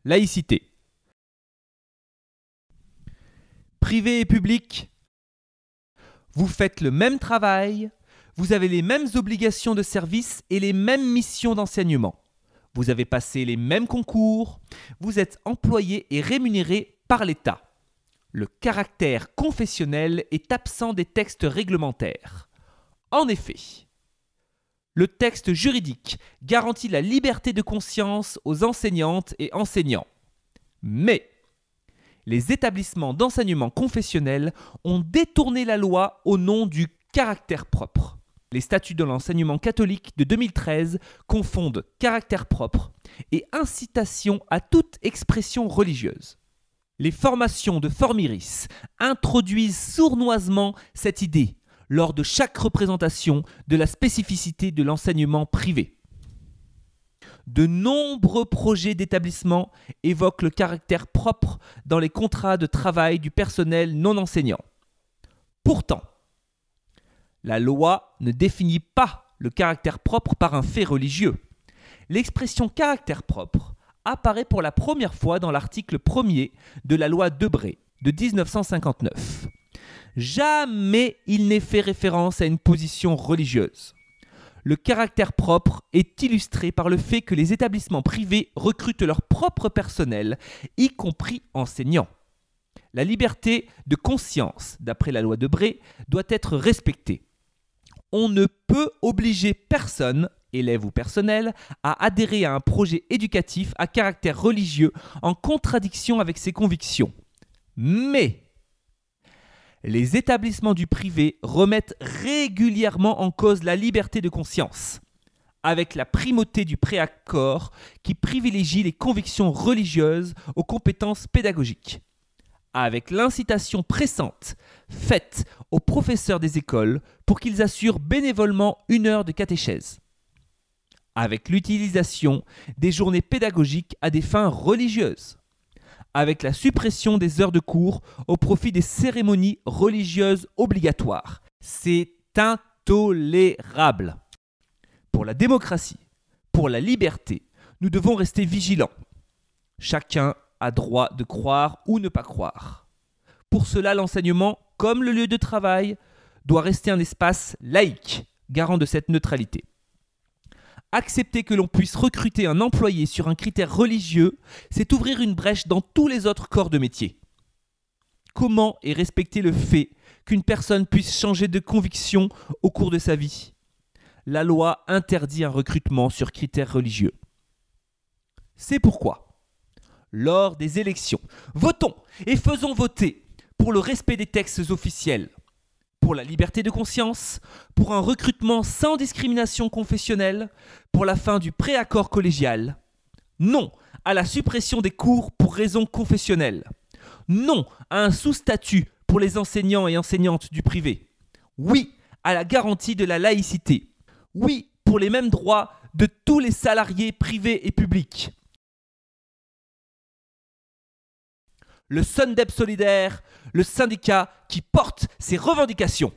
Laïcité. Privé et public, vous faites le même travail, vous avez les mêmes obligations de service et les mêmes missions d'enseignement. Vous avez passé les mêmes concours, vous êtes employé et rémunéré par l'État. Le caractère confessionnel est absent des textes réglementaires. En effet, le texte juridique garantit la liberté de conscience aux enseignantes et enseignants. Mais les établissements d'enseignement confessionnel ont détourné la loi au nom du caractère propre. Les statuts de l'enseignement catholique de 2013 confondent caractère propre et incitation à toute expression religieuse. Les formations de Formiris introduisent sournoisement cette idée lors de chaque représentation de la spécificité de l'enseignement privé. De nombreux projets d'établissement évoquent le caractère propre dans les contrats de travail du personnel non enseignant. Pourtant, la loi ne définit pas le caractère propre par un fait religieux. L'expression caractère propre apparaît pour la première fois dans l'article 1er de la loi Debré de 1959. Jamais il n'est fait référence à une position religieuse. Le caractère propre est illustré par le fait que les établissements privés recrutent leur propre personnel, y compris enseignants. La liberté de conscience, d'après la loi Debré, doit être respectée. On ne peut obliger personne, élève ou personnel, à adhérer à un projet éducatif à caractère religieux en contradiction avec ses convictions. Mais les établissements du privé remettent régulièrement en cause la liberté de conscience, avec la primauté du préaccord qui privilégie les convictions religieuses aux compétences pédagogiques, avec l'incitation pressante faite aux professeurs des écoles pour qu'ils assurent bénévolement 1 heure de catéchèse, avec l'utilisation des journées pédagogiques à des fins religieuses, avec la suppression des heures de cours au profit des cérémonies religieuses obligatoires. C'est intolérable. Pour la démocratie, pour la liberté, nous devons rester vigilants. Chacun a droit de croire ou ne pas croire. Pour cela, l'enseignement, comme le lieu de travail, doit rester un espace laïque, garant de cette neutralité. Accepter que l'on puisse recruter un employé sur un critère religieux, c'est ouvrir une brèche dans tous les autres corps de métier. Comment est respecté le fait qu'une personne puisse changer de conviction au cours de sa vie ? La loi interdit un recrutement sur critères religieux. C'est pourquoi, lors des élections, votons et faisons voter pour le respect des textes officiels, pour la liberté de conscience, pour un recrutement sans discrimination confessionnelle, pour la fin du préaccord collégial. Non à la suppression des cours pour raisons confessionnelles. Non à un sous-statut pour les enseignants et enseignantes du privé. Oui à la garantie de la laïcité. Oui pour les mêmes droits de tous les salariés privés et publics. Le Sundeb solidaire, le syndicat qui porte ses revendications.